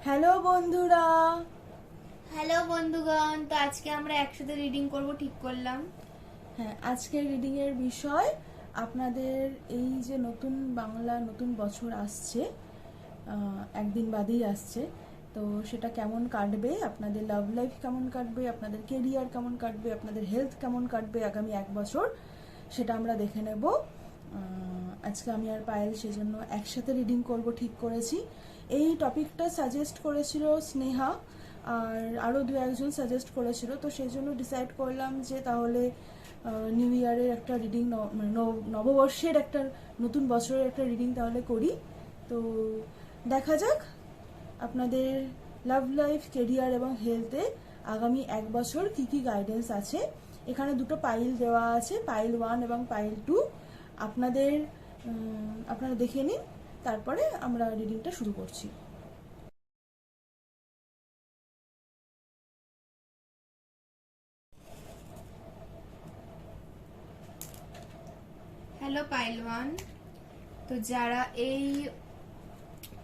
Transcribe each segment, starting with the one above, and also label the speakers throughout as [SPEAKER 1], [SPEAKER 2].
[SPEAKER 1] Hello বন্ধুরা।
[SPEAKER 2] Hello বন্ধুগণ, তো আজকে আমরা একসাথে রিডিং করব ঠিক করলাম।
[SPEAKER 1] হ্যাঁ, আজকের রিডিং এর বিষয় আপনাদের এই যে নতুন বাংলা নতুন বছর আসছে, একদিন বাদেই আসছে। তো সেটা কেমন কাটবে, আপনাদের লাভ লাইফ কেমন কাটবে, আপনাদের কেরিয়ার কেমন কাটবে, আপনাদের হেলথ কেমন কাটবে আগামী এক বছর, সেটা আমরা দেখে নেব। আজকে আমি আর পায়েল সেজন্য একসাথে রিডিং করব ঠিক করেছি। এই টপিকটা সাজেস্ট করেছিল স্নেহা, আর আরও দু একজন সাজেস্ট করেছিল, তো সেই জন্য ডিসাইড করলাম যে তাহলে নিউ ইয়ারের একটা রিডিং, মানে নববর্ষের একটা নতুন বছরের একটা রিডিং তাহলে করি। তো দেখা যাক আপনাদের লাভ লাইফ, কেরিয়ার এবং হেলথে আগামী এক বছর কি কি গাইডেন্স আছে। এখানে দুটো পাইল দেওয়া আছে, পাইল 1 এবং পাইল 2। আপনাদের আপনারা দেখে নিন, তারপরে আমরা রিডিংটা শুরু করছি।
[SPEAKER 2] হ্যালো পাইলওয়ান, তো যারা এই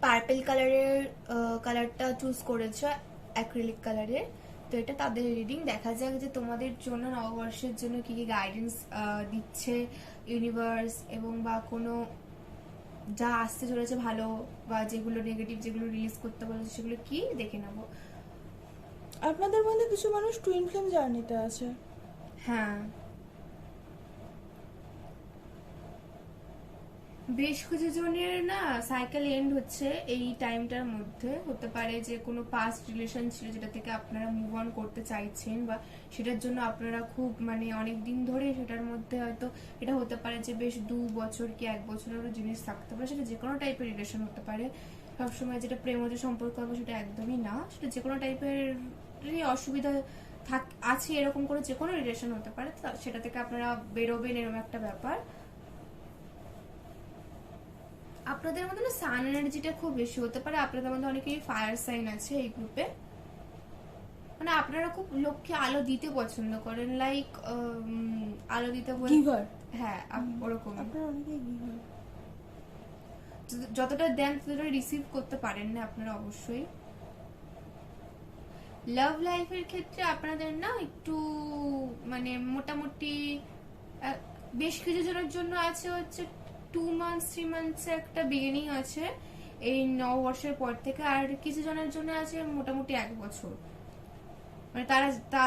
[SPEAKER 2] পার্পল কালারটা চুজ করেছো, অ্যাক্রিলিক কালারের, তো এটা তাদের রিডিং। দেখা যাক যে তোমাদের জন্য নববর্ষের জন্য কি কি গাইডেন্স দিচ্ছে ইউনিভার্স, এবং বা কোনো যা আসতে চলেছে ভালো, বা যেগুলো নেগেটিভ, যেগুলো রিলিজ করতে বলেছে সেগুলো কি দেখে নেবো।
[SPEAKER 1] আপনাদের মধ্যে কিছু মানুষ টুইন ফ্লেম জার্নিতে আছে।
[SPEAKER 2] হ্যাঁ, বেশ কিছু জনের না সাইকেল এন্ড হচ্ছে এই টাইমটার মধ্যে। হতে পারে যে কোনো পাস্ট রিলেশন ছিল যেটা থেকে আপনারা মুভ অন করতে চাইছেন, বা সেটার জন্য আপনারা খুব অনেক দিন ধরে সেটার মধ্যে হয়তো এটা হতে পারে যে বেশ 2 বছর কি 1 বছরেরও জিনিস থাকতে পারে। সেটা যে কোনো টাইপের রিলেশন হতে পারে। সবসময় যেটা প্রেমজ সম্পর্ক হবে সেটা একদমই না, সেটা যে কোনো টাইপের অসুবিধা আছে এরকম করে যে কোনো রিলেশন হতে পারে। সেটা থেকে আপনারা বেরোবেন, এরকম একটা ব্যাপার। আপনাদের মধ্যে না সান এনার্জিটা খুব বেশি হতে পারে। আপনাদের মধ্যে অনেকেই ফায়ার সাইন আছে এই গ্রুপে। আপনারা খুব লোককে আলো দিতে পছন্দ করেন, লাইক আলো দিতে বলে।
[SPEAKER 1] গিভার।
[SPEAKER 2] হ্যাঁ, ওরকম।
[SPEAKER 1] আপনারা অনেকেই গিভার।
[SPEAKER 2] যতটা দেন ততটা রিসিভ করতে পারেন না আপনারা অবশ্যই। লাভ লাইফের ক্ষেত্রে আপনাদের না একটু মোটামুটি বেশ কিছু জনের জন্য আছে হচ্ছে 2 মান্থস 3 মান্থস একটা বিগিনিং আছে এই নববর্ষের পর থেকে, আর কিছু জনের জন্য আছে মোটামুটি 1 বছর।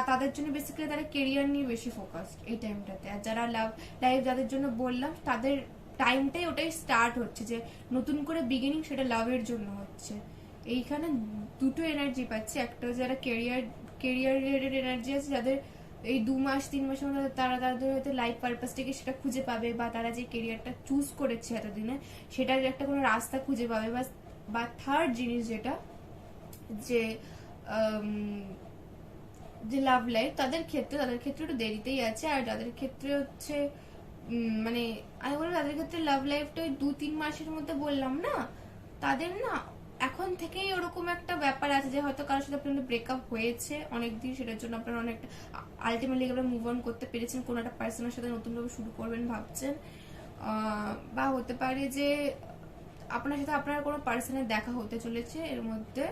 [SPEAKER 2] তাদের জন্য বেসিক্যালি তারা কেরিয়ার নিয়ে বেশি ফোকাসড এই টাইমটাতে। আর যারা লাভ লাইফ যাদের জন্য বললাম, তাদের টাইমটাই ওটাই স্টার্ট হচ্ছে যে নতুন করে বিগিনিং, সেটা লাভের জন্য হচ্ছে। এইখানে দুটো এনার্জি পাচ্ছি। একটা যারা কেরিয়ার রিলেটেড এনার্জি আছে, যাদের এই 2 মাস 3 মাসের মধ্যে তারা তাদের হয়তো লাইফ পারপাসটাকে সেটা খুঁজে পাবে, বা তারা যে কেরিয়ারটা চুজ করেছে এতদিনে সেটার একটা কোনো রাস্তা খুঁজে পাবে। বা থার্ড জিনিস যেটা, যে যে লাভ লাইফ, তাদের ক্ষেত্রে একটু দেরিতেই আছে। আর যাদের ক্ষেত্রে হচ্ছে আমি বলবো তাদের ক্ষেত্রে লাভ লাইফটা ওই 2-3 মাসের মধ্যে বললাম না, তাদের না এখন থেকেই ওরকম একটা ব্যাপার আছে যে হয়তো কারোর সাথে আপনাদের ব্রেকআপ হয়েছে অনেকদিন, সেটার জন্য আপনারা অনেকটা আলটিমেটলি আপনারা মুভ অন করতে পেরেছেন, কোনো একটা পার্সনের সাথে নতুনভাবে শুরু করবেন ভাবছেন। বা হতে পারে যে আপনার সাথে আপনার কোনো পার্সনের দেখা হতে চলেছে এর মধ্যে,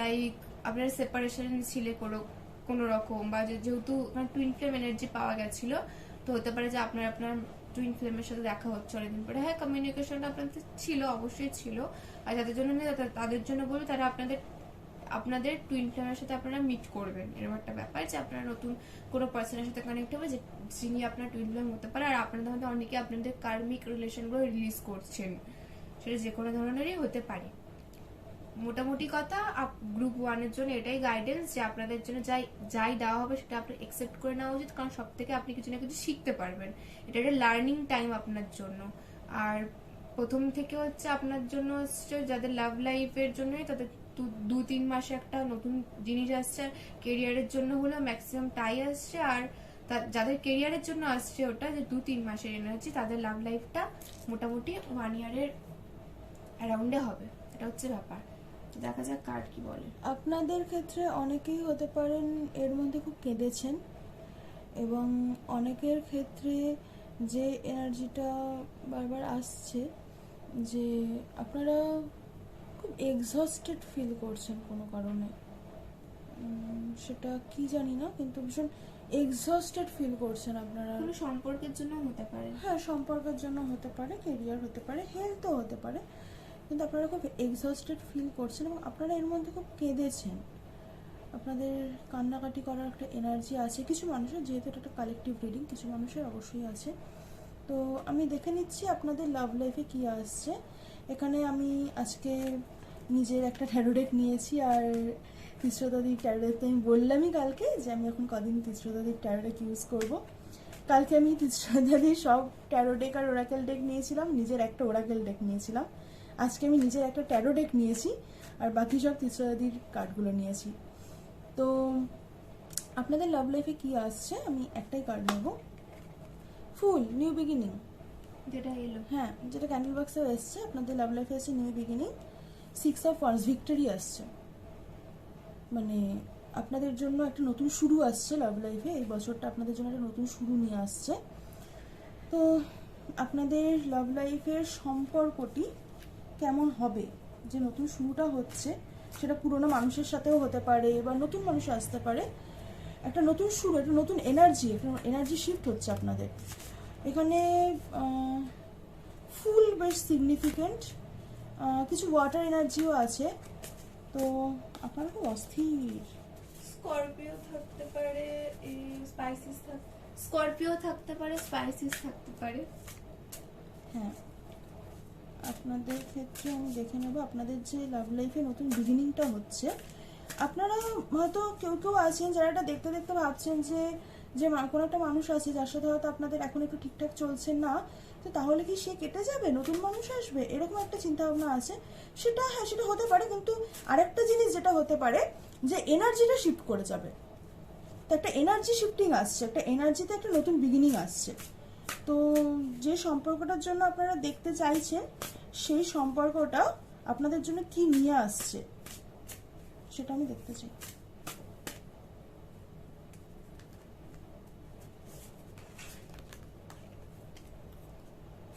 [SPEAKER 2] লাইক আপনার সেপারেশন ছিল কোনো রকম, বা যেহেতু টুইন ফ্লেম এনার্জি পাওয়া গেছিল, তো হতে পারে যে আপনার আপনার টুইন ফ্লেমের সাথে দেখা হচ্ছে অনেকদিন পরে। হ্যাঁ, কমিউনিকেশনটা আপনাদের ছিল, অবশ্যই ছিল। আর যাদের জন্য নেই তাদের জন্য বলবো তারা আপনাদের টুইন ফ্লেমের সাথে আপনারা মিট করবেন, এরকম একটা ব্যাপার যে আপনারা নতুন কোনো পার্সনের সাথে কানেক্ট হবে যিনি আপনার টুইন ফ্লেম হতে পারে। আর আপনাদের মধ্যে অনেকে আপনাদের কার্মিক রিলেশনগুলো রিলিজ করছেন, সেটা যে কোনো ধরনেরই হতে পারে। মোটামুটি কথা, গ্রুপ 1-এর জন্য এটাই গাইডেন্স যে আপনাদের জন্য যাই দেওয়া হবে সেটা আপনি একসেপ্ট করে নেওয়া উচিত, কারণ সব থেকে আপনি কিছু না কিছু শিখতে পারবেন। এটা একটা লার্নিং টাইম আপনার জন্য। আর প্রথম থেকে হচ্ছে আপনার জন্য হচ্ছে যাদের লাভ লাইফের জন্যই, তাদের 2-3 মাসে একটা নতুন জিনিস আসছে। কেরিয়ারের জন্য হলো ম্যাক্সিমাম টাই আসছে। আর যাদের কেরিয়ারের জন্য আসছে ওটা যে 2-3 মাসের এনার্জি, তাদের লাভ লাইফটা মোটামুটি 1 ইয়ারের অ্যারাউন্ডে হবে। এটা হচ্ছে ব্যাপার। দেখা যাক কার কি বলে।
[SPEAKER 1] আপনাদের ক্ষেত্রে অনেকেই হতে পারেন এর মধ্যে খুব কেঁদেছেন, এবং অনেকের ক্ষেত্রে যে এনার্জিটা বারবার আসছে যে আপনারা খুব এক্সহস্টেড ফিল করছেন কোনো কারণে, সেটা কি জানি না, কিন্তু ভীষণ এক্সহস্টেড ফিল করছেন আপনারা।
[SPEAKER 2] কোনো সম্পর্কের জন্য হতে পারে।
[SPEAKER 1] হ্যাঁ, সম্পর্কের জন্য হতে পারে, কেরিয়ার হতে পারে, হেলথও হতে পারে, কিন্তু আপনারা খুব এক্সহস্টেড ফিল করছেন এবং আপনারা এর মধ্যে খুব কেঁদেছেন। আপনাদের কান্নাকাটি করার একটা এনার্জি আছে কিছু মানুষের, যেহেতু এটা একটা কালেকটিভ রিডিং, কিছু মানুষের অবশ্যই আছে। তো আমি দেখে নিচ্ছি আপনাদের লাভ লাইফে কী আসছে। এখানে আমি আজকে নিজের একটা ট্যারো ডেক নিয়েছি, আর তিস্রোদাদির ট্যারো ডেক তো আমি বললামই কালকে যে আমি এখন কদিন তিস্রোদাদির ট্যারো ডেক ইউজ করবো। কালকে আমি তিস্রোদাদির সব ট্যারো ডেক আর ওরাকেল ডেক নিয়েছিলাম, নিজের একটা ওরাকেল ডেক নিয়েছিলাম। আজকে আমি নিজের একটা ট্যারো ডেক নিয়েছি, আর বাকি সব তিস্রোদাদির কার্ডগুলো নিয়েছি। তো আপনাদের লাভ লাইফে কী আসছে আমি একটাই কার্ড নেব, ফুল নিউ বিগিনিং,
[SPEAKER 2] যেটা এলো।
[SPEAKER 1] হ্যাঁ, যেটা ক্যান্ডেল বক্সেও এসছে। আপনাদের লাভ লাইফে আসছে new beginning, 6 of wands, victory আসছে। মানে আপনাদের জন্য একটা নতুন শুরু আসছে লাভ লাইফে, এই বছরটা আপনাদের জন্য একটা নতুন শুরু নিয়ে আসছে। তো আপনাদের লাভ লাইফের সম্পর্কটি কেমন হবে, যে নতুন শুরুটা হচ্ছে, সেটা পুরোনো মানুষের সাথেও হতে পারে বা নতুন মানুষ আসতে পারে। একটা নতুন শুরু, একটা নতুন এনার্জি, একটা এনার্জি শিফট হচ্ছে আপনাদের এখানে। ফুল বেশ সিগনিফিকেন্ট, কিছু ওয়াটার এনার্জিও আছে। তো আপনারা খুব অস্থির।
[SPEAKER 2] স্করপিও থাকতে পারে, স্করপিও থাকতে পারে, স্পাইসিস থাকতে পারে।
[SPEAKER 1] হ্যাঁ, আপনাদের ক্ষেত্রে আমি দেখে নেব আপনাদের যে লাভ লাইফে নতুন বিগিনিংটা হচ্ছে। আপনারা হয়তো কেউ কেউ আছেন যারা এটা দেখতে দেখতে ভাবছেন যে যে কোনো একটা মানুষ আছে যার সাথে হয়তো আপনাদের এখন একটু ঠিকঠাক চলছে না, তো তাহলে কি সে কেটে যাবে, নতুন মানুষ আসবে, এরকম একটা চিন্তা ভাবনা আছে। সেটা হ্যাঁ, সেটা হতে পারে, কিন্তু আরেকটা জিনিস যেটা হতে পারে যে এনার্জিটা শিফট করে যাবে। তো একটা এনার্জি শিফটিং আসছে, একটা এনার্জিতে একটা নতুন বিগিনিং আসছে। তো যে সম্পর্কটার জন্য আপনারা দেখতে চাইছেন, সেই সম্পর্কটা আপনাদের জন্য কি নিয়ে আসছে সেটা আমি দেখতে চাই।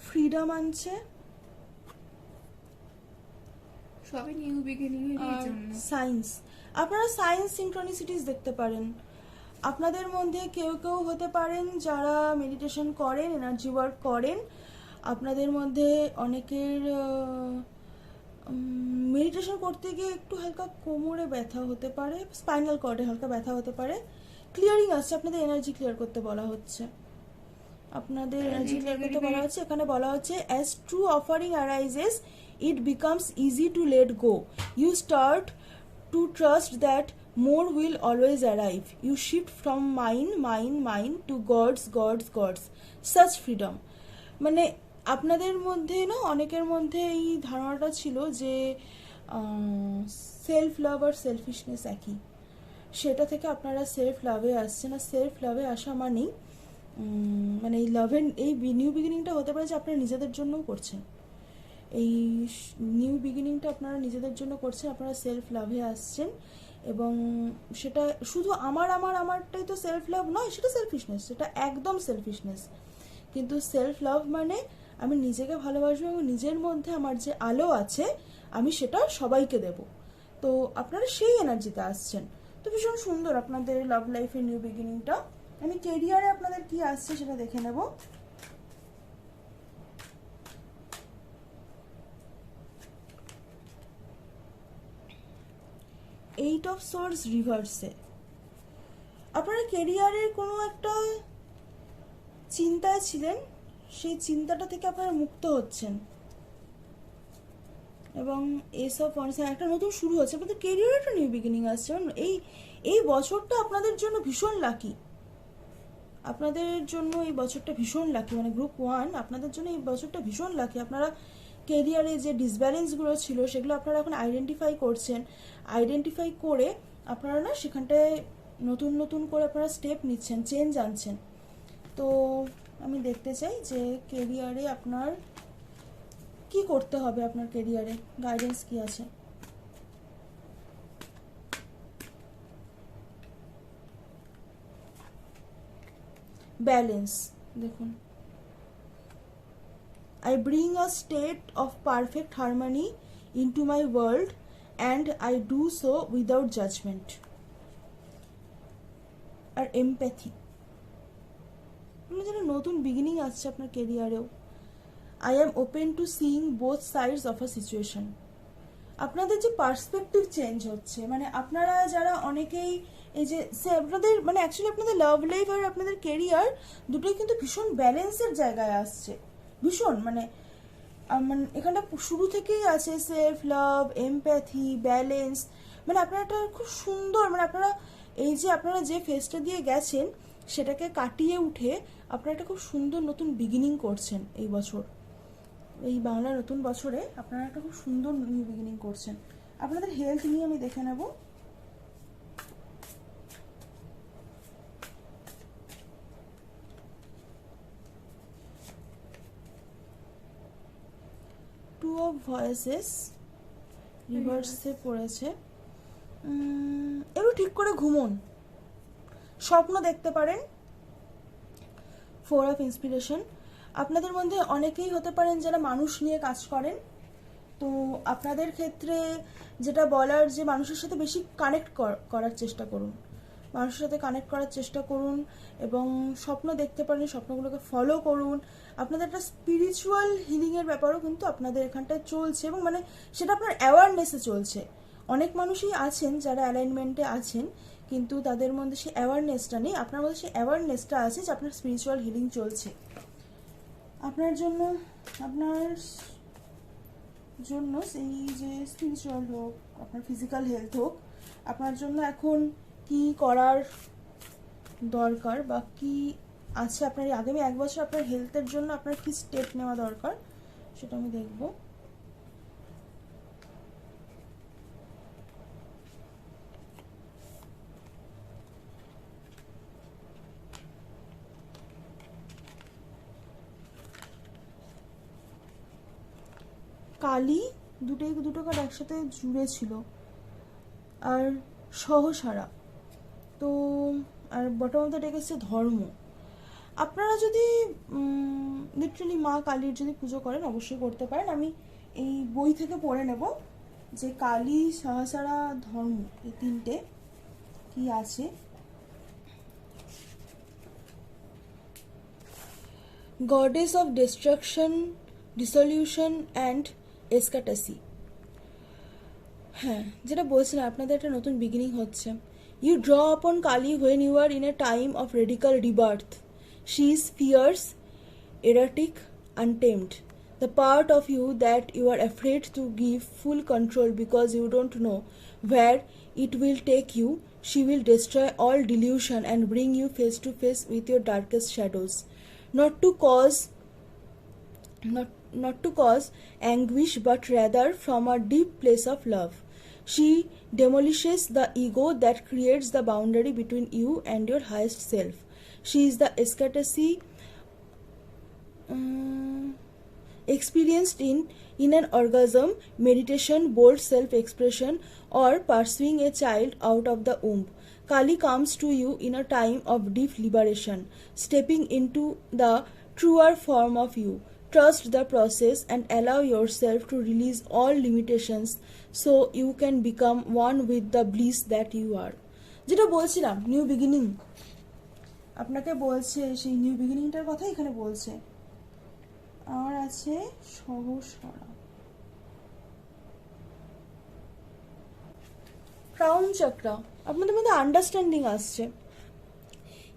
[SPEAKER 1] ফ্রিডম আনছে,
[SPEAKER 2] সবই নিউ বিগিনিং এর জন্য।
[SPEAKER 1] সায়েন্স, আপনারা সায়েন্স সিনক্রনিসিটিস দেখতে পারেন। আপনাদের মধ্যে কেউ কেউ হতে পারেন যারা মেডিটেশন করেন, এনার্জি ওয়ার্ক করেন। আপনাদের মধ্যে অনেকের মেডিটেশন করতে গিয়ে একটু হালকা কোমরে ব্যথা হতে পারে, স্পাইনাল কর্ডে হালকা ব্যথা হতে পারে। ক্লিয়ারিং আসছে, আপনাদের এনার্জি ক্লিয়ার করতে বলা হচ্ছে। আপনাদের এনার্জি ক্লিয়ার করতে বলা হচ্ছে। এখানে বলা হচ্ছে as true offering arises it becomes easy to let go. You start to trust that more will always arrive. You shift from mine to God's. Such freedom. মানে আপনাদের মধ্যে না, অনেকের মধ্যে এই ধারণাটা ছিল যে সেলফ লাভ আর সেলফিশনেস একই, সেটা থেকে আপনারা সেলফ লাভে আসছেন। আর সেলফ লাভে আসা মানেই মানে এই লাভের এই নিউ বিগিনিংটা হতে পারে যে আপনারা নিজেদের জন্যও করছেন। এই নিউ বিগিনিংটা আপনারা নিজেদের জন্য করছেন, আপনারা সেলফ লাভে আসছেন। এবং সেটা শুধু আমারটাই তো সেলফ লাভ নয়, সেটা সেলফিশনেস, সেটা একদম সেলফিশনেস। কিন্তু সেলফ লাভ মানে আমি নিজেকে ভালোবাসবো এবং নিজের মধ্যে আমার যে আলো আছে আমি সেটা সবাইকে দেব। তো আপনারা সেই এনার্জিতে আসছেন। তো ভীষণ সুন্দর আপনাদের লাভ লাইফের নিউ বিগিনিংটা। আমি কেরিয়ারে আপনাদের কি আসছে সেটা দেখে নেব। এইট অফ সোর্স রিভার্সে আপনারা কেরিয়ারের কোনো একটা চিন্তায় ছিলেন, সেই চিন্তাটা থেকে আপনারা মুক্ত হচ্ছেন এবং এস অফ ওয়ান্স, একটা নতুন শুরু হচ্ছে। আপনাদের কেরিয়ারে একটা নিউ বিগিনিং আসছে। এই বছরটা আপনাদের জন্য ভীষণ লাকি, আপনাদের জন্য এই বছরটা ভীষণ লাকি। মানে গ্রুপ 1 আপনাদের জন্য এই বছরটা ভীষণ লাকি। আপনারা কেরিয়ারে যে ডিসব্যালেন্সগুলো ছিল সেগুলো আপনারা এখন আইডেন্টিফাই করছেন। আইডেন্টিফাই করে আপনারা না সেখানটায় নতুন নতুন করে আপনারা স্টেপ নিচ্ছেন, চেঞ্জ আনছেন। তো আমি দেখতে চাই যে কেরিয়ারে আপনার কি করতে হবে, আপনার কেরিয়ারে গাইডেন্স কি আছে। ব্যালেন্স দেখুন, I bring a state of perfect harmony into my world and I do so without judgment. আর এমপ্যাথি, মানে যেন নতুন বিগিনিং আসছে আপনার কেরিয়ারেও। I am open to seeing both sides of a situation. আপনাদের যে পার্সপেক্টিভ চেঞ্জ হচ্ছে, মানে আপনারা যারা অনেকেই এই যে আপনাদের মানে অ্যাকচুয়ালি আপনাদের লাভ লাইফ আর আপনাদের কেরিয়ার দুটোই কিন্তু ভীষণ ব্যালেন্সের জায়গায় আসছে, ভীষণ মানে এখানটা শুরু থেকেই আছে সেলফ লাভ, এমপ্যাথি, ব্যালেন্স। মানে আপনারা একটা খুব সুন্দর, মানে আপনারা এই যে আপনারা যে ফেজটা দিয়ে গেছেন সেটাকে কাটিয়ে উঠে আপনারা একটা খুব সুন্দর নতুন বিগিনিং করছেন এই বছর, এই বাংলা নতুন বছরে আপনারা একটা খুব সুন্দর নিউ বিগিনিং করছেন। আপনাদের হেলথ নিয়ে আমি দেখে নেব। টু অফ ভয়েসেস রিভার্সে পড়েছে। একটু ঠিক করে ঘুমোন, স্বপ্ন দেখতে পারেন। ফোর অফ ইন্সপিরেশন, আপনাদের মধ্যে অনেকেই হতে পারেন যারা মানুষ নিয়ে কাজ করেন, তো আপনাদের ক্ষেত্রে যেটা বলার যে মানুষের সাথে বেশি কানেক্ট করার চেষ্টা করুন, মানুষের সাথে কানেক্ট করার চেষ্টা করুন এবং স্বপ্ন দেখতে পারেন, স্বপ্নগুলোকে ফলো করুন। আপনাদের একটা স্পিরিচুয়াল হিলিংয়ের ব্যাপারও কিন্তু আপনাদের এখানটায় চলছে এবং মানে সেটা আপনার অ্যাওয়ারনেসে চলছে। অনেক মানুষই আছেন যারা অ্যালাইনমেন্টে আছেন কিন্তু তাদের মধ্যে সেই অ্যাওয়ারনেসটা নেই, আপনার মধ্যে সেই অ্যাওয়ারনেসটা আছে যে আপনার স্পিরিচুয়াল হিলিং চলছে। আপনার জন্য সেই যে স্পিরিচুয়াল হোক, আপনার ফিজিক্যাল হেলথ হোক, আপনার জন্য এখন কি করার দরকার বা কি আছে আপনার আগামী এক বছর আপনার হেলথের জন্য আপনার কি স্টেপ নেওয়া দরকার সেটা আমি দেখব। কালী দুটো কার্ড একসাথে জুড়ে ছিল আর সহসারা, তো আর বটম অফ দ্য ডেক এসছে ধর্ম। আপনারা যদি লিটারালি মা কালীর যদি পুজো করেন অবশ্যই করতে পারেন। আমি এই বই থেকে পড়ে নেব যে কালী, সহসারা, ধর্ম এই তিনটে কি আছে। Goddess of destruction, dissolution and ecstasy. হ্যাঁ, যেটা বলছিলাম আপনাদের একটা নতুন বিগিনিং হচ্ছে। You draw upon Kali when you are in a time of radical rebirth. She is fierce, erratic, untamed. The part of you that you are afraid to give full control because you don't know where it will take you, she will destroy all delusion and bring you face to face with your darkest shadows. Not to cause anguish, but rather from a deep place of love. She demolishes the ego that creates the boundary between you and your highest self. She is the ecstasy experienced in an orgasm, meditation, bold self-expression, or pursuing a child out of the womb. Kali comes to you in a time of deep liberation, stepping into the truer form of you. Trust the process and allow yourself to release all limitations so you can become one with the bliss that you are. যেটা বলছিলাম new beginning, আপনাকে বলছে সেই new বিগিনিংটার কথা এখানে বলছে। আর আছে সহসারা, crown chakra, আপনাদের মধ্যে আন্ডারস্ট্যান্ডিং আসছে।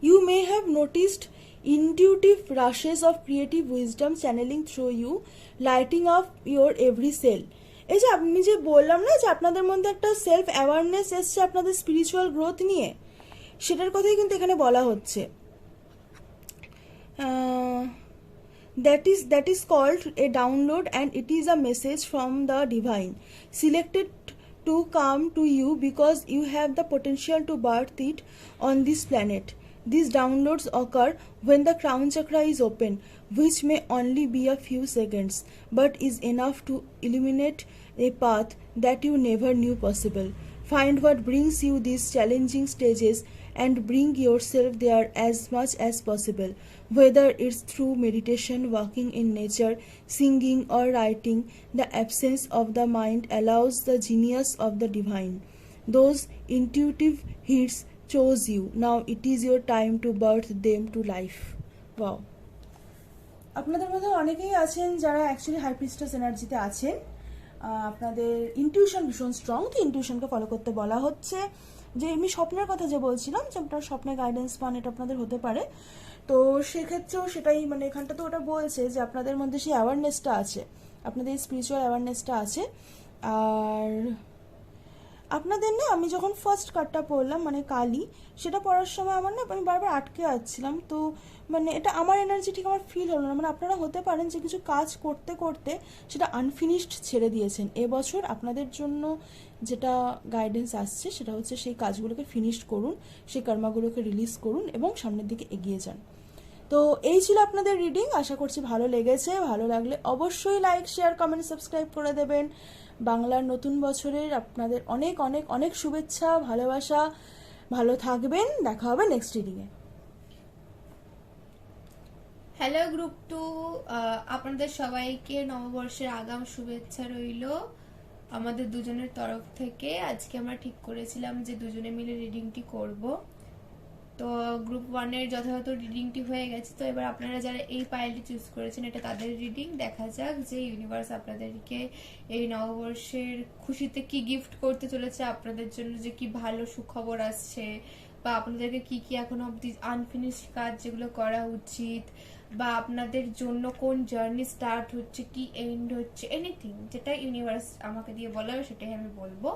[SPEAKER 1] You may have noticed intuitive rushes of creative wisdom channeling through you, lighting up your every cell. এই যে আমি যে বললাম না যে আপনাদের মধ্যে একটা সেলফ অ্যাওয়ারনেস এসছে আপনাদের স্পিরিচুয়াল গ্রোথ নিয়ে, সেটার কথাই কিন্তু এখানে বলা হচ্ছে। That is called a download and it is a message from the divine selected to come to you because you have the potential to birth it on this planet. These downloads occur when the crown chakra is open, which may only be a few seconds, but is enough to illuminate a path that you never knew possible. Find what brings you these challenging stages and bring yourself there as much as possible, whether it's through meditation, walking in nature, singing, or writing. The absence of the mind allows the genius of the divine. Those intuitive hits chose you. Now it is your time to birth them to life. Wow. আপনাদের মধ্যে অনেকেই আছেন যারা actually high priestess এনার্জিতে আছেন। আপনাদের intuition ভীষণ strong, তো ইনটিউশনকে follow করতে বলা হচ্ছে। যে এমনি স্বপ্নের কথা যে বলছিলাম, যে আপনার স্বপ্নে গাইডেন্স পান, এটা আপনাদের হতে পারে। তো সেক্ষেত্রেও সেটাই, মানে এখানটা তো ওটা বলছে যে আপনাদের মধ্যে সেই অ্যাওয়ারনেসটা আছে, আপনাদের স্পিরিচুয়াল অ্যাওয়ারনেসটা আছে। আর আপনাদের না, আমি যখন ফার্স্ট কার্ডটা পড়লাম মানে কালি, সেটা পড়ার সময় আমার না, আমি বারবার আটকে যাচ্ছিলাম। তো মানে এটা আমার এনার্জি ঠিক আমার ফিল হলো না। মানে আপনারা হতে পারেন যে কিছু কাজ করতে করতে সেটা আনফিনিশড ছেড়ে দিয়েছেন। এবছর আপনাদের জন্য যেটা গাইডেন্স আসছে সেটা হচ্ছে সেই কাজগুলোকে ফিনিশ করুন, সেই কর্মাগুলোকে রিলিজ করুন এবং সামনের দিকে এগিয়ে যান। তো এই ছিল আপনাদের রিডিং। আশা করছি ভালো লেগেছে। ভালো লাগলে অবশ্যই লাইক, শেয়ার, কমেন্ট, সাবস্ক্রাইব করে দেবেন। বাংলার নতুন বছরের আপনাদের অনেক অনেক অনেক শুভেচ্ছা, ভালোবাসা। ভালো থাকবেন, দেখা হবে নেক্সট রিডিংয়ে।
[SPEAKER 2] হ্যালো গ্রুপ 2, আপনাদের সবাইকে নববর্ষের আগাম শুভেচ্ছা রইল আমাদের দুজনের তরফ থেকে। আজকে আমরা ঠিক করেছিলাম যে দুজনে মিলে রিডিংটি করব। তো গ্রুপ 1 এর যথাযথ রিডিংটি হয়ে গেছে। তো এবার আপনারা যারা এই পাইলটি চুজ করেছেন, এটা তাদের রিডিং। দেখা যাক যে ইউনিভার্স আপনাদেরকে এই নববর্ষের খুশিতে কি গিফট করতে চলেছে, আপনাদের জন্য যে কি ভালো সুখবর আসছে, বা আপনাদেরকে কি কি এখনো অব্দি আনফিনিশড কাজ যেগুলো করা উচিত, বা আপনাদের জন্য কোন জার্নি স্টার্ট হচ্ছে, কি এন্ড হচ্ছে, এনিথিং যেটা ইউনিভার্স আমাকে দিয়ে বলা হবে সেটাই আমি বলবো।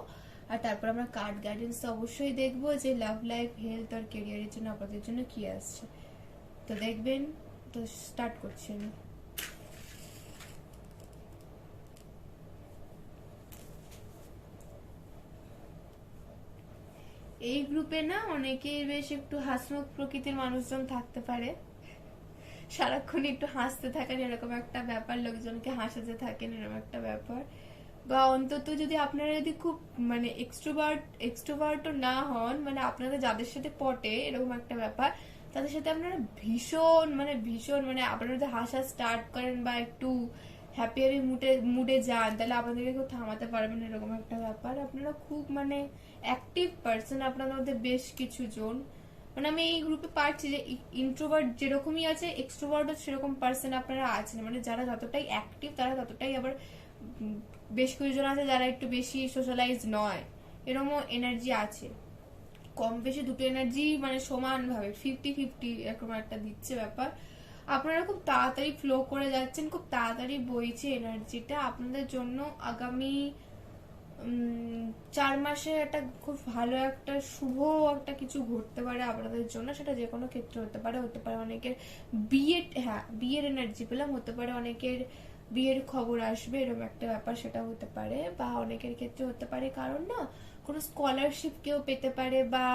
[SPEAKER 2] আর তারপর আমরা কার্ড গাইডেন্স অবশ্যই দেখবো যে লাভ লাইফ, হেলথ আর ক্যারিয়ারের জন্য আপনাদের জন্য কি আসছে। তো দেখবেন। তো স্টার্ট করছি আমি। এই গ্রুপে না অনেকেই বেশ একটু হাসমুখ প্রকৃতির মানুষজন থাকতে পারে, সারাক্ষণ একটু হাসতে থাকেন এরকম একটা ব্যাপার, লোকজনকে হাসাতে থাকেন এরকম একটা ব্যাপার। বা অন্তত যদি আপনারা যদি খুব মানে এক্সট্রোভার্টও না হন, মানে আপনাদের যাদের সাথে পটে এরকম একটা ব্যাপার, তাদের সাথে আপনারা ভীষণ মানে আপনারা যদি হাসা স্টার্ট করেন বা একটু হ্যাপি মুডে যান, তাহলে আপনাদেরকে কেউ থামাতে পারবেন এরকম একটা ব্যাপার। আপনারা খুব মানে অ্যাক্টিভ পার্সন আপনাদের মধ্যে বেশ কিছু জন। মানে আমি এই গ্রুপে পাচ্ছি যে ইন্ট্রোভার্ট যেরকমই আছে, এক্সট্রোভার্টও সেরকম পার্সন আপনারা আছেন। মানে যারা যতটাই অ্যাক্টিভ তারা ততটাই আবার বেশ কিছুজন আছে যারা একটু বেশি সোশ্যালাইজ নয়, এরকমও এনার্জি আছে। কম বেশি দুটো এনার্জি মানে সমান ভাবে 50-50 এরকম একটা দিচ্ছে ব্যাপার। আপনারা খুব তাড়াতাড়ি ফ্লো করে যাচ্ছেন, খুব তাড়াতাড়ি বইছে এনার্জিটা আপনাদের জন্য। আগামী 4 মাসে একটা খুব ভালো একটা শুভ একটা কিছু ঘটতে পারে আপনাদের জন্য। সেটা যে কোনো ক্ষেত্রে হতে পারে অনেকের বিয়ের এনার্জি পেলাম, হতে পারে অনেকের বিয়ের খবর আসবে এরকম একটা ব্যাপার, সেটা হতে পারে। বা অনেকের ক্ষেত্রে হতে পারে কারণ না কোনো স্কলারশিপ কেউ পেতে পারে, বা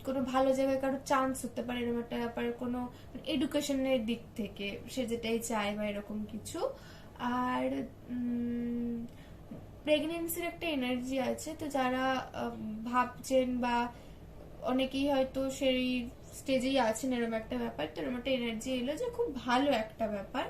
[SPEAKER 2] কোনো ভালো জায়গায় কারো চান্স হতে পারে এরকম একটা ব্যাপার, কোনো এডুকেশনের দিক থেকে সে যেটাই চায় বা এরকম কিছু। আর প্রেগনেন্সির একটা এনার্জি আছে। তো যারা ভাবছেন বা অনেকেই হয়তো সেই স্টেজেই আছেন এরকম একটা ব্যাপার, তো এরকম একটা এনার্জি এলো যে খুব ভালো একটা ব্যাপার।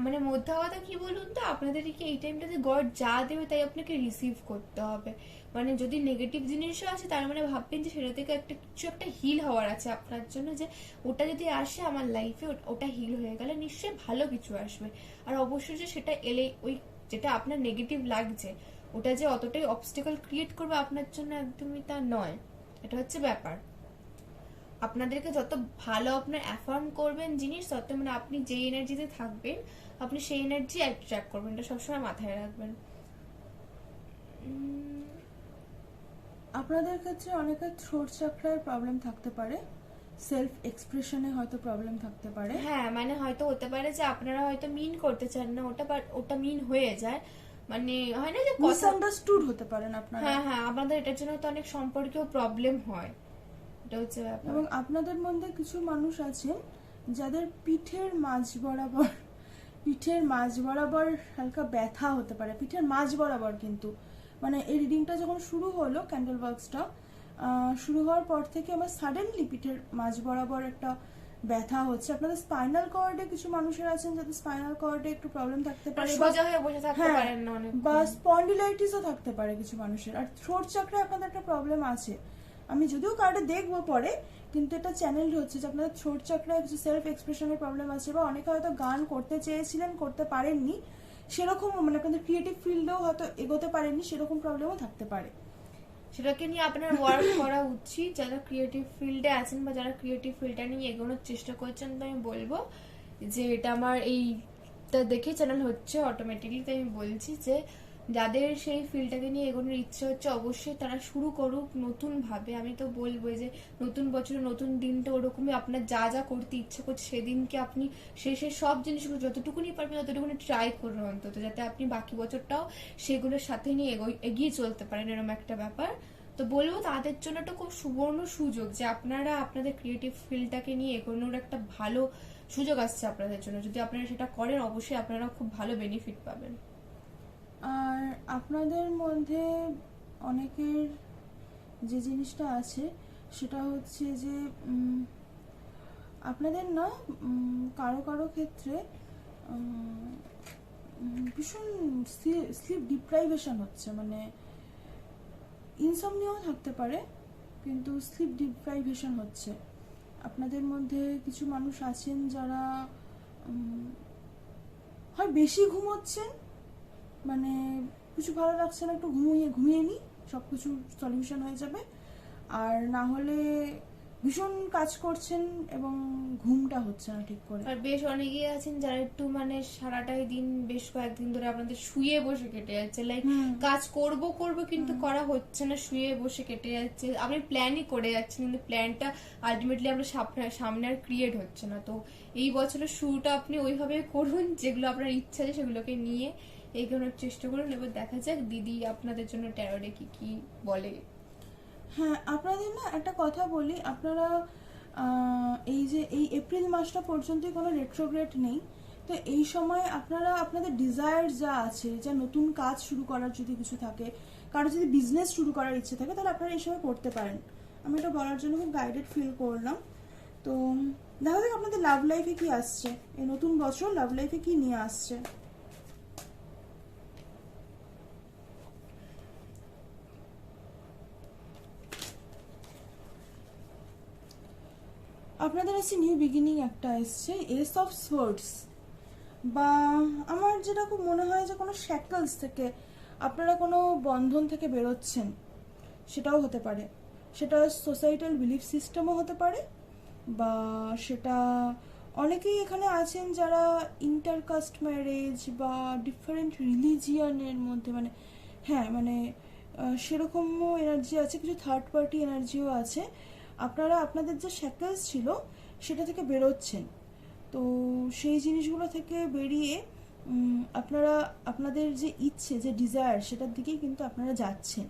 [SPEAKER 2] মানে মধ্যে কথা কি বলুন তো, আপনাদেরকে এই টাইমটাতে গড যা দেবে তাই আপনাকে রিসিভ করতে হবে। মানে যদি নেগেটিভ জিনিসও আছে তার মানে ভাববেন যে সেটা থেকে একটা কিছু একটা হিল হওয়ার আছে আপনার জন্য, যে ওটা যদি আসে আমার লাইফে, ওটা হিল হয়ে গেলে নিশ্চয়ই ভালো কিছু আসবে। আর অবশ্যই যে সেটা এলে ওই যেটা আপনার নেগেটিভ লাগছে ওটা যে অতটাই অবস্টেকল ক্রিয়েট করবে আপনার জন্য, একদমই তা নয়। এটা হচ্ছে ব্যাপার। আপনাদেরকে যত ভালো আপনার অ্যাফার্ম করবেন জিনিস, তত মানে আপনি যে এনার্জিতে থাকবেন আপনি সেই এনার্জি অ্যাট্রাক্ট করবেন, এটা সবসময় মাথায় রাখবেন।
[SPEAKER 1] আপনাদের ক্ষেত্রে অনেকের থ্রোট চাকরার প্রবলেম থাকতে পারে, সেলফ এক্সপ্রেশনে হয়তো প্রবলেম থাকতে পারে।
[SPEAKER 2] হ্যাঁ, মানে হয়তো হতে পারে যে আপনারা হয়তো মিন করতে চান না ওটা, বাট ওটা মিন হয়ে যায়। মানে হয় না যে
[SPEAKER 1] মিসআন্ডারস্টুড হতে পারেন আপনারা।
[SPEAKER 2] হ্যাঁ, আপনাদের এটার জন্য তো অনেক সম্পর্কেও প্রবলেম হয়, এটা হচ্ছে ব্যাপার।
[SPEAKER 1] এবং আপনাদের মধ্যে কিছু মানুষ আছেন যাদের পিঠের মাঝ বরাবর হালকা ব্যথা হতে পারে, পিঠের মাঝ বরাবর, কিন্তু মানে এই রিডিংটা যখন শুরু হলো, ক্যান্ডেল ওয়ার্কসটা শুরু হওয়ার পর থেকে আমার সাডেনলি পিঠের মাঝ বরাবর একটা ব্যথা হচ্ছে। আপনাদের স্পাইনাল কর্ডে কিছু মানুষের আছেন যাদের স্পাইনাল কর্ডে একটু প্রবলেম থাকতে পারে,
[SPEAKER 2] সোজা হয়ে বসে থাকতে
[SPEAKER 1] হ্যাঁ,
[SPEAKER 2] পারেন না অনেক,
[SPEAKER 1] বা স্পন্ডিলাইটিসও থাকতে পারে কিছু মানুষের। আর থ্রোট চাকরায় আপনাদের একটা প্রবলেম আছে, আমি যদিও কার্ডে দেখবো পরে, কিন্তু এটা চ্যানেল হচ্ছে যে আপনাদের থ্রোট চাকরায় কিছু সেলফ এক্সপ্রেশনের প্রবলেম আছে, বা অনেকে হয়তো গান করতে চেয়েছিলেন করতে পারেননি, সেরকম মানে আপনাদের ক্রিয়েটিভ ফিল্ডেও হয়তো এগোতে পারেননি, সেরকম প্রবলেমও থাকতে পারে।
[SPEAKER 2] সেটাকে নিয়ে আপনার ওয়ার্ক করা উচিত। যারা ক্রিয়েটিভ ফিল্ডে আছেন বা যারা ক্রিয়েটিভ ফিল্ডটা নিয়ে এগোনোর চেষ্টা করছেন, তো আমি বলবো যে এটা আমার এইটা দেখে চ্যানেল হচ্ছে অটোমেটিকলি, তো আমি বলছি যে যাদের সেই ফিল্ডটাকে নিয়ে এগোনোর ইচ্ছে হচ্ছে অবশ্যই তারা শুরু করুক নতুন ভাবে। আমি তো বলবো যে নতুন বছরে নতুন দিনটা ওরকমই আপনার যা যা করতে ইচ্ছে করছে সেদিনকে আপনি শেষে সব জিনিসগুলো যতটুকুনি পারবেন ততটুকুনি ট্রাই করুন অন্তত, যাতে আপনি বাকি বছরটাও সেগুলোর সাথে নিয়ে এগিয়ে চলতে পারেন, এরকম একটা ব্যাপার। তো বলবো তাদের জন্য একটা খুব সুবর্ণ সুযোগ যে আপনারা আপনাদের ক্রিয়েটিভ ফিল্ডটাকে নিয়ে এগোনোর একটা ভালো সুযোগ আসছে আপনাদের জন্য। যদি আপনারা সেটা করেন অবশ্যই আপনারা খুব ভালো বেনিফিট পাবেন।
[SPEAKER 1] আর আপনাদের মধ্যে অনেকের যে জিনিসটা আছে সেটা হচ্ছে যে আপনাদের না কারো কারো ক্ষেত্রে ভীষণ স্লিপ ডিপ্রাইভেশন হচ্ছে, মানে ইনসমনিয়াও থাকতে পারে, কিন্তু স্লিপ ডিপ্রাইভেশন হচ্ছে। আপনাদের মধ্যে কিছু মানুষ আছেন যারা হয় বেশি ঘুমোচ্ছেন, মানে কিছু ভালো লাগছে না, একটু ঘুমিয়ে নিই সব কিছু সলিউশন হয়ে যাবে, আর না হলে ভীষণ কাজ করছেন এবং ঘুমটা হচ্ছে না ঠিক করে।
[SPEAKER 2] আর বেশ অনেকেই আছেন যারা একটু মানে সারাটাই দিন বেশ কয়েকদিন ধরে আপনাদের শুয়ে বসে কেটে যাচ্ছে, লাইক কাজ করব কিন্তু করা হচ্ছে না, শুয়ে বসে কেটে যাচ্ছে। আপনি প্ল্যানই করে যাচ্ছেন কিন্তু প্ল্যানটা আলটিমেটলি আপনার সামনে আর ক্রিয়েট হচ্ছে না। তো এই বছরের শুরুটা আপনি ওইভাবে করুন, যেগুলো আপনার ইচ্ছা আছে সেগুলোকে নিয়ে এগোনোর চেষ্টা করুন। এবার দেখা যাক দিদি আপনাদের জন্য ট্যারোটে কি কি বলে।
[SPEAKER 1] হ্যাঁ, আপনাদের না একটা কথা বলি, আপনারা এই যে এই এপ্রিল মাসটা পর্যন্তই কোনো রেট্রোগ্রেড নেই, তো এই সময় আপনারা আপনাদের ডিজায়ার যা আছে, যা নতুন কাজ শুরু করার যদি কিছু থাকে, কারো যদি বিজনেস শুরু করার ইচ্ছে থাকে, তাহলে আপনারা এই সময় করতে পারেন। আমি এটা বলার জন্য খুব গাইডেড ফিল করলাম। তো দেখা যাক আপনাদের লাভ লাইফে কি আসছে, এই নতুন বছর লাভ লাইফে কি নিয়ে আসছে। আপনাদের আছে নিউ বিগিনিং একটা এসছে, এস অফ সোর্ডস, বা আমার যেটা খুব মনে হয় যে কোনো শ্যাকলস থেকে আপনারা কোনো বন্ধন থেকে বেরোচ্ছেন, সেটাও হতে পারে। সেটা সোসাইটাল বিলিফ সিস্টেমও হতে পারে, বা সেটা অনেকেই এখানে আছেন যারা ইন্টারকাস্ট ম্যারেজ বা ডিফারেন্ট রিলিজিয়নের মধ্যে, মানে হ্যাঁ মানে সেরকমও এনার্জি আছে, কিছু থার্ড পার্টি এনার্জিও আছে। আপনারা আপনাদের যে শ্যাকলস ছিল সেটা থেকে বেরোচ্ছেন, তো সেই জিনিসগুলো থেকে বেরিয়ে আপনারা আপনাদের যে ইচ্ছে, যে ডিজায়ার, সেটার দিকেই কিন্তু আপনারা যাচ্ছেন।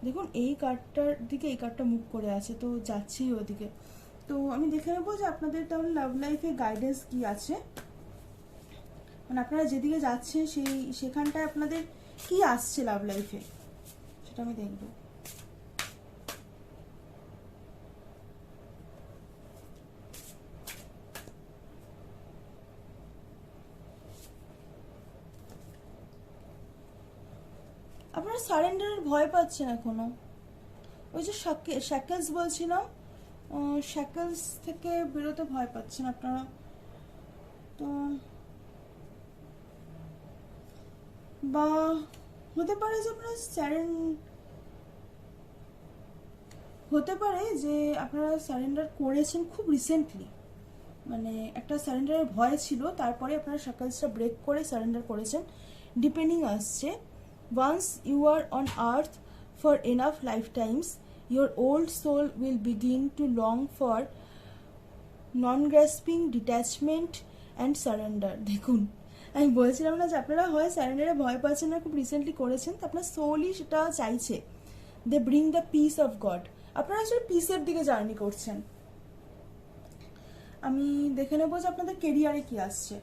[SPEAKER 1] দেখুন এই কার্ডটার দিকে এই কার্ডটা মুভ করে আছে, তো যাচ্ছেই ওদিকে। তো আমি দেখে নেবো যে আপনাদের তাহলে লাভ লাইফে গাইডেন্স কি আছে, মানে আপনারা যেদিকে যাচ্ছেন সেখানটায় আপনাদের কি আসছে লাভ লাইফে, সেটা আমি দেখবো। আপনারা সারেন্ডারের ভয় পাচ্ছেন এখনো, ওই যে শ্যাকলস বলছিলাম, শ্যাকলস থেকে বেরোতে ভয় পাচ্ছেন আপনারা। তো বা হতে পারে যে আপনারা হতে পারে যে আপনারা সারেন্ডার করেছেন খুব রিসেন্টলি, মানে একটা সারেন্ডারের ভয় ছিল, তারপরে আপনারা শ্যাকলসটা ব্রেক করে সারেন্ডার করেছেন। ডিপেন্ডিং আসছে, once you are on earth for enough lifetimes, your old soul will begin to long for non-grasping detachment and surrender. দেখুন আমি বলছিলাম না যে আপনারা হয় সারেন্ডারে ভয় পাচ্ছেন না, খুব রিসেন্টলি করেছেন, তো আপনার সোলই সেটা চাইছে। They bring the peace of God, আপনারা আসলে পিসের দিকে জার্নি করছেন। আমি দেখে নেবো যে আপনাদের কেরিয়ারে কি আসছে।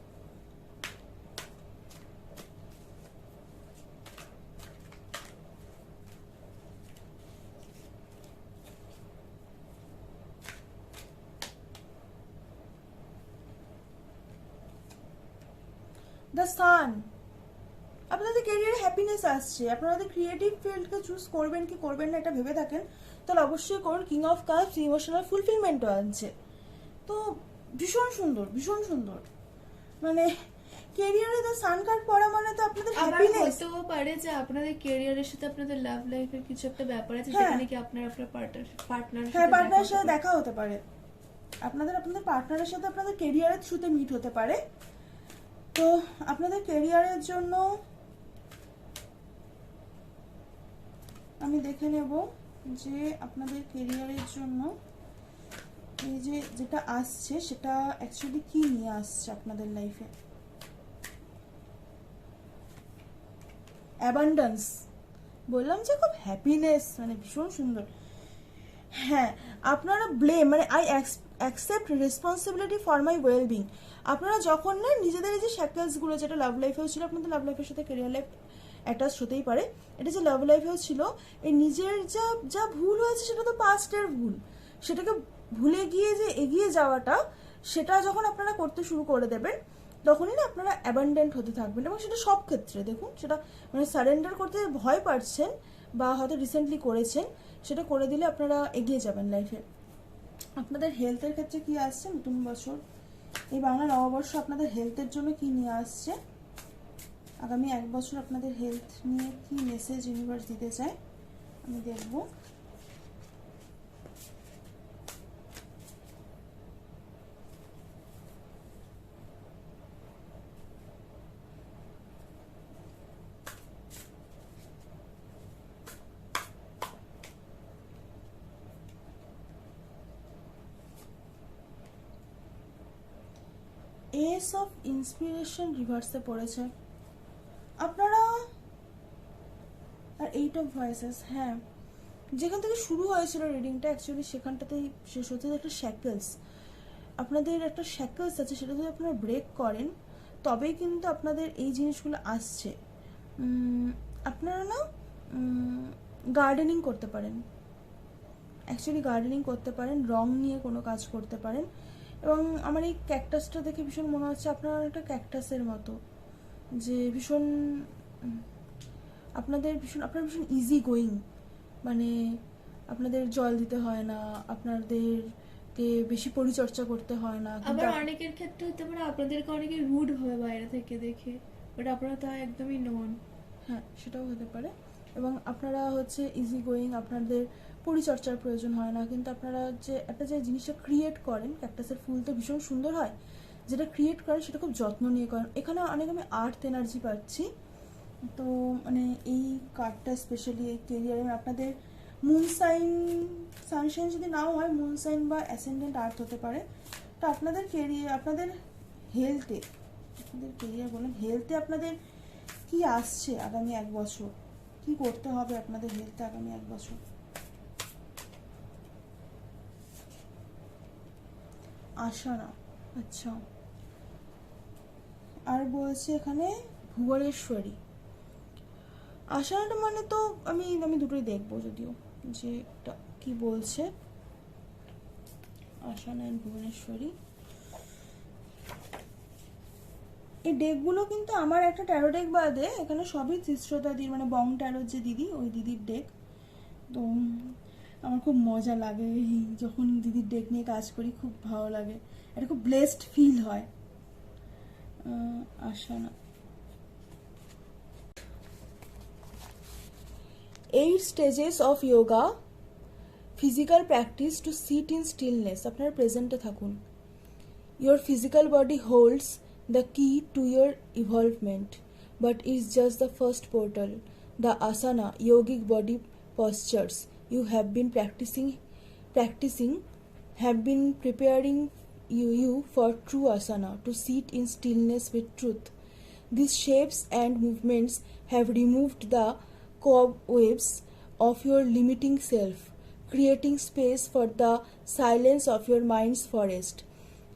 [SPEAKER 1] দ্য সান, আপনাদের ক্যারিয়ারে হ্যাপিনেস আসছে। আপনাদের ক্রিয়েটিভ ফিল্ডকে চুজ করবেন কি করবেন না এটা ভেবে থাকেন, তাহলে অবশ্যই করুন। কিং অফ কাপস ইমোশনাল ফুলফিলমেন্টও আনছে, তো ভীষণ সুন্দর, ভীষণ সুন্দর। মানে ক্যারিয়ারে দ্য সান কার্ড পড়া মানে তো আপনাদের
[SPEAKER 2] আবার
[SPEAKER 1] হ্যাপিনেস।
[SPEAKER 2] হতেও পারে যে আপনাদের ক্যারিয়ারের সাথে আপনাদের লাভ লাইফের কিছু একটা ব্যাপার আছে,
[SPEAKER 1] হ্যাঁ।
[SPEAKER 2] যেখানে কি আপনার পার্টনার
[SPEAKER 1] হ্যাঁ, পার্টনারের সাথে দেখা হতে পারে, আপনাদের পার্টনারের সাথে আপনাদের ক্যারিয়ারের থ্রুতে মিট হতে পারে। তো আপনাদের ক্যারিয়ারের জন্য আমি দেখে নেব যে আপনাদের ক্যারিয়ারের জন্য এই যে যেটা আসছে সেটা অ্যাকচুয়ালি কি নিয়ে আসছে আপনাদের লাইফে। অ্যাবান্ডেন্স, বললাম যে খুব হ্যাপিনেস, মানে ভীষণ সুন্দর। হ্যাঁ, আপনারা ব্লেম মানে I accept responsibility for my wellbeing. আপনারা যখন না নিজেদের এই যে শ্যাকেলসগুলো, যেটা লাভ লাইফেও ছিল, আপনাদের লাভ লাইফের সাথে ক্যারিয়ার লাইফ অ্যাটাচ হতেই পারে, এটা যে লাভ লাইফেও ছিল, এই নিজের যা যা ভুল হয়েছে সেটা তো পাস্টের ভুল, সেটাকে ভুলে গিয়ে যে এগিয়ে যাওয়াটা, সেটা যখন আপনারা করতে শুরু করে দেবেন তখনই না আপনারা অ্যাবান্ডেন্ট হতে থাকবেন। এবং সেটা সব ক্ষেত্রে দেখুন, সেটা মানে সারেন্ডার করতে ভয় পাচ্ছেন বা হয়তো রিসেন্টলি করেছেন, সেটা করে দিলে আপনারা এগিয়ে যাবেন লাইফে। আপনাদের হেলথের ক্ষেত্রে কি আসছে নতুন বছর, এই বাংলা নববর্ষ আপনাদের হেলথের জন্য কি নিয়ে আসছে, আগামী এক বছর আপনাদের হেলথ নিয়ে কি মেসেজ ইউনিভার্স দিতে চায় আমি দেখব। এস অফ ইন্সপিরেশন রিভার্সে পড়েছে আপনারা, আর এইট অফ ভয়েসেস। হ্যাঁ, যেখান থেকে শুরু হয়েছিল রিডিংটা অ্যাকচুয়ালি সেখানটাতেই শেষ হচ্ছে। একটা শ্যাকেলস, আপনাদের একটা শ্যাকেলস আছে, সেটা যদি আপনারা ব্রেক করেন তবেই কিন্তু আপনাদের এই জিনিসগুলো আসছে। আপনারা না গার্ডেনিং করতে পারেন, অ্যাকচুয়ালি গার্ডেনিং করতে পারেন, রং নিয়ে কোনো কাজ করতে পারেন। এবং আমার এই ক্যাকটাসটা দেখে ভীষণ মনে হচ্ছে আপনারা একটা ক্যাকটাসের মতো, যে ভীষণ আপনারা ভীষণ ইজি গোয়িং, মানে আপনাদের জল দিতে হয় না, আপনাদেরকে বেশি পরিচর্যা করতে হয় না।
[SPEAKER 2] আবার অনেকের ক্ষেত্রে হতে পারে আপনাদেরকে অনেকে রুড হবে বাইরে থেকে দেখে, বাট আপনারা তা একদমই নন।
[SPEAKER 1] হ্যাঁ, সেটাও হতে পারে। এবং আপনারা হচ্ছে ইজি গোয়িং, আপনাদের পরিচর্যার প্রয়োজন হয় না, কিন্তু আপনারা যে একটা যে জিনিসটা ক্রিয়েট করেন, ক্যাকটাসের ফুল তো ভীষণ সুন্দর হয়, যেটা ক্রিয়েট করেন সেটা খুব যত্ন নিয়ে করেন। এখানে অনেক আমি আর্থ এনার্জি পাচ্ছি, তো মানে এই কার্ডটা স্পেশালি এই ক্যারিয়ারে আপনাদের মুনসাইন, সানশাইন যদি নাও হয়, মুনসাইন বা অ্যাসেন্ডেন্ট আর্থ হতে পারে। তো আপনাদের ক্যারিয়ার, আপনাদের হেলথে, আপনাদের ক্যারিয়ার বলেন, হেলথে আপনাদের কি আসছে আগামী এক বছর, কি করতে হবে আপনাদের হেলথে আগামী এক বছর। আশা না, আচ্ছা, আর বলছে এখানে ভুবনেশ্বরী। আশাটা মানে তো আমি দুটোই দেখবো, যদিও যে এটা কি বলছে আশা নাইন ভুবনেশ্বরী। এই ডেকগুলো কিন্তু আমার একটা ট্যারো ডেক বাদে এখানে সবই তিস্রতাদির, মানে বং ট্যারোর যে দিদি, ওই দিদির ডেক। তো আমার খুব মজা লাগে যখন দিদির ডেক নিয়ে কাজ করি, খুব ভালো লাগে, এটা খুব ব্লেসড ফিল হয়। আশা না, 8 stages of yoga physical practice to sit in stillness। আপনারা প্রেজেন্টে থাকুন। Your physical body holds the key to your evolvement, but is just the first portal. The asana, yogic body postures you have been practicing have been preparing you for true asana, to sit in stillness with truth. These shapes and movements have removed the cobwebs of your limiting self, creating space for the silence of your mind's forest.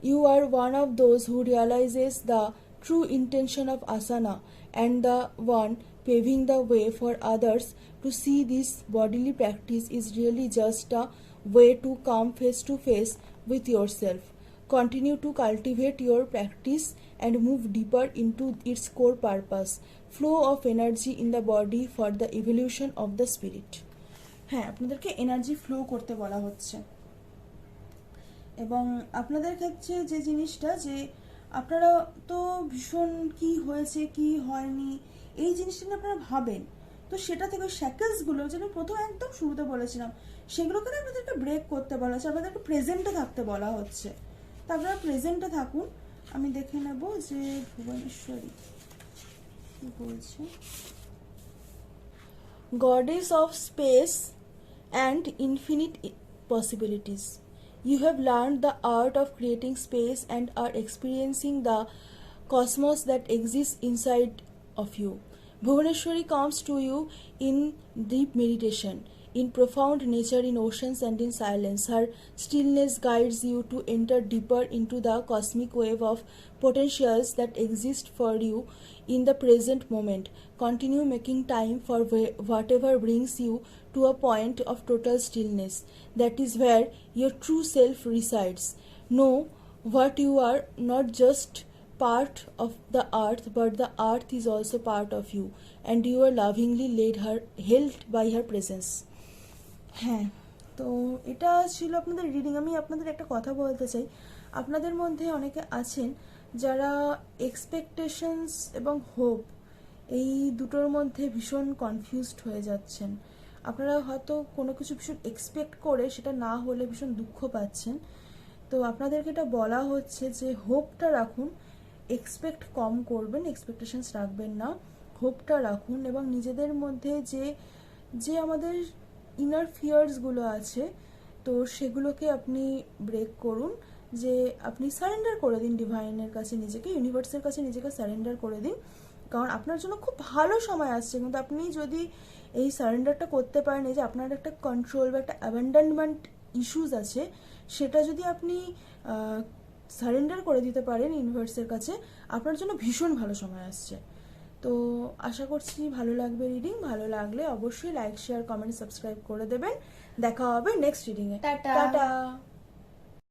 [SPEAKER 1] You are one of those who realizes the true intention of asana, and the one paving the way for others to see this bodily practice is really just a way to come face to face with yourself. Continue to cultivate your practice and move deeper into its core purpose, flow of energy in the body for the evolution of the spirit. হ্যাঁ, আপনাদেরকে energy flow করতে বলা হচ্ছে। এবং আপনাদের ক্ষেত্রে যে জিনিসটা, যে আপনারা তো ভীষণ কি হয়েছে কি হয়নি এই জিনিসটা নিয়ে আপনারা ভাবেন, তো সেটা থেকে শ্যাকেলসগুলো যেটা প্রথম একদম শুরুতে বলেছিলাম, সেগুলোকে না আপনাদেরকে ব্রেক করতে বলা হচ্ছে, আপনাদেরকে প্রেজেন্টে থাকতে বলা হচ্ছে। তা আপনারা প্রেজেন্টে থাকুন। আমি দেখে নেব যে ভুবনেশ্বরী কি বলছে। Goddess of space and infinite possibilities. You have learned the art of creating space and are experiencing the cosmos that exists inside of you. Bhuvaneshwari comes to you in deep meditation, in profound nature, in oceans and in silence. Her stillness guides you to enter deeper into the cosmic wave of potentials that exist for you in the present moment. Continue making time for whatever brings you to a point of total stillness. That is where your true self resides. Know what you are, not just part of the earth, but the earth is also part of you, and you are lovingly held by her presence. হ্যাঁ, তো এটা ছিল আপনাদের reading. আমি আপনাদের একটা কথা বলতে চাই, আপনাদের মধ্যে অনেকে আছেন যারা এক্সপেকটেশনস এবং হোপ এই দুটোর মধ্যে ভীষণ কনফিউজড হয়ে যাচ্ছেন। আপনারা হয়তো কোনো কিছু ভীষণ এক্সপেক্ট করে সেটা না হলে ভীষণ দুঃখ পাচ্ছেন। তো আপনাদেরকে এটা বলা হচ্ছে যে হোপটা রাখুন, এক্সপেক্ট কম করবেন, এক্সপেকটেশনস রাখবেন না, হোপটা রাখুন। এবং নিজেদের মধ্যে যে আমাদের ইনার ফিয়ার্সগুলো আছে, তো সেগুলোকে আপনি ব্রেক করুন, যে আপনি সারেন্ডার করে দিন ডিভাইনের কাছে নিজেকে, ইউনিভার্সের কাছে নিজেকে সারেন্ডার করে দিন। কারণ আপনার জন্য খুব ভালো সময় আসছে, কিন্তু আপনি যদি এই সারেন্ডারটা করতে পারেন, এই যে আপনার একটা কন্ট্রোল বা একটা অ্যাবান্ডনমেন্ট ইস্যুস আছে, সেটা যদি আপনি সারেন্ডার করে দিতে পারেন ইউনিভার্সের কাছে, আপনার জন্য ভীষণ ভালো সময় আসছে। তো আশা করছি ভালো লাগবে রিডিং। ভালো লাগলে অবশ্যই লাইক, শেয়ার, কমেন্ট, সাবস্ক্রাইব করে দেবেন। দেখা হবে নেক্সট রিডিংয়ে।
[SPEAKER 2] টাটা।
[SPEAKER 1] টাটা।